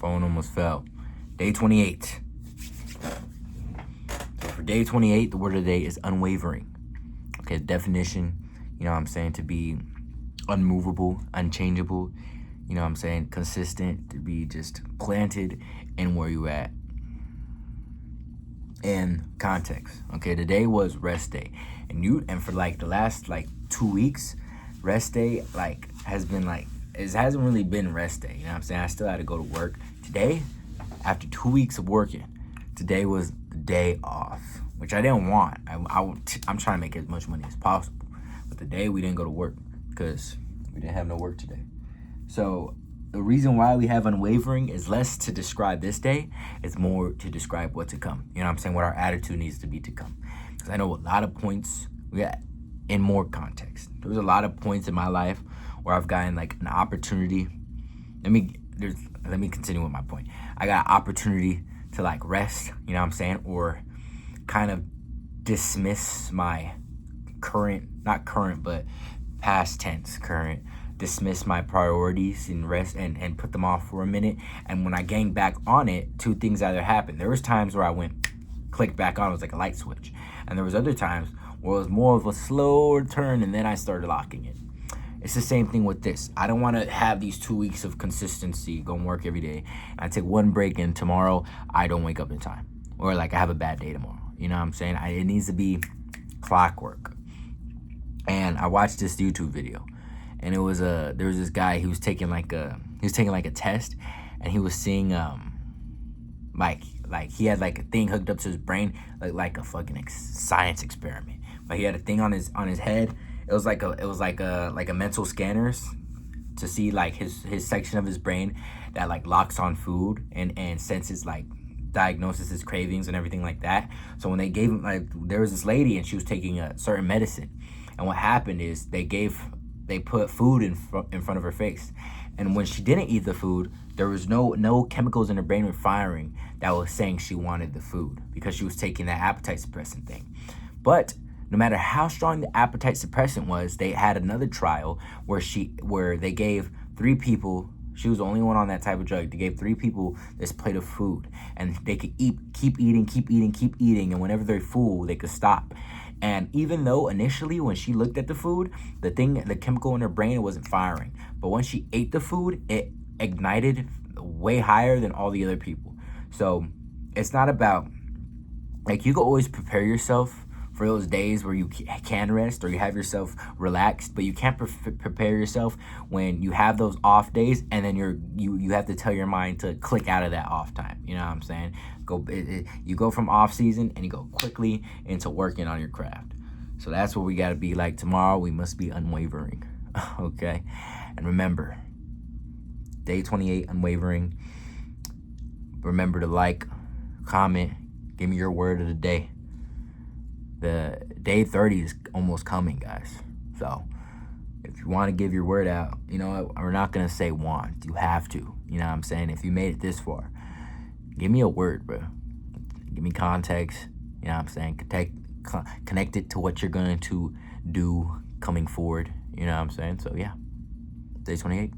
Phone almost fell. Day 28. So for day 28, the word of the day is unwavering. Okay, the definition, you know what I'm saying, to be unmovable, unchangeable, you know what I'm saying, consistent, to be just planted in where you at. In context, okay, today was rest day, and for like the last like 2 weeks, rest day like has been like, it hasn't really been rest day, you know what I'm saying. I still had to go to work today. After 2 weeks of working, today was the day off, which I didn't want. I'm trying to make as much money as possible, but today we didn't go to work because we didn't have no work today. So the reason why we have unwavering is less to describe this day. It's more to describe what to come. You know what I'm saying? What our attitude needs to be to come. Because I know a lot of points, in more context, there was a lot of points in my life where I've gotten like an opportunity. Let me continue with my point. I got an opportunity to like rest, you know what I'm saying? Or kind of dismiss my past tense, dismiss my priorities and rest and put them off for a minute. And when I gained back on it, two things either happened. There was times where I clicked back on, it was like a light switch. And there was other times where it was more of a slower turn, and then I started locking it. It's the same thing with this. I don't want to have these 2 weeks of consistency, go and work every day. I take one break and tomorrow I don't wake up in time. Or like I have a bad day tomorrow. You know what I'm saying? It needs to be clockwork. And I watched this YouTube video. And there was this guy who was taking like a test, and he was seeing like he had like a thing hooked up to his brain, like a fucking science experiment. But he had a thing on his head. It was like a mental scanners to see like his section of his brain that like locks on food and senses, like diagnoses his cravings and everything like that. So when they gave him, like, there was this lady and she was taking a certain medicine, and what happened is they put food in front of her face, and when she didn't eat the food, there was no chemicals in her brain were firing that was saying she wanted the food, because she was taking that appetite suppressant thing. But no matter how strong the appetite suppressant was, they had another trial where they gave 3 people. She was the only one on that type of drug. They gave 3 people this plate of food, and they could keep eating, and whenever they're full, they could stop. And even though initially when she looked at the food, the chemical in her brain wasn't firing, but when she ate the food, it ignited way higher than all the other people. So it's not about, like, you can always prepare yourself for those days where you can rest or you have yourself relaxed, but you can't prepare yourself when you have those off days, and then you have to tell your mind to click out of that off time. You know what I'm saying? You go from off season and you go quickly into working on your craft. So that's what we got to be like tomorrow. We must be unwavering. Okay? And remember, day 28, unwavering. Remember to like, comment, give me your word of the day. The day 30 is almost coming, guys. So if you want to give your word out, you know, we're not going to say want. You have to. You know what I'm saying? If you made it this far, give me a word, bro. Give me context. You know what I'm saying? Connect it to what you're going to do coming forward. You know what I'm saying? So, yeah. Day 28.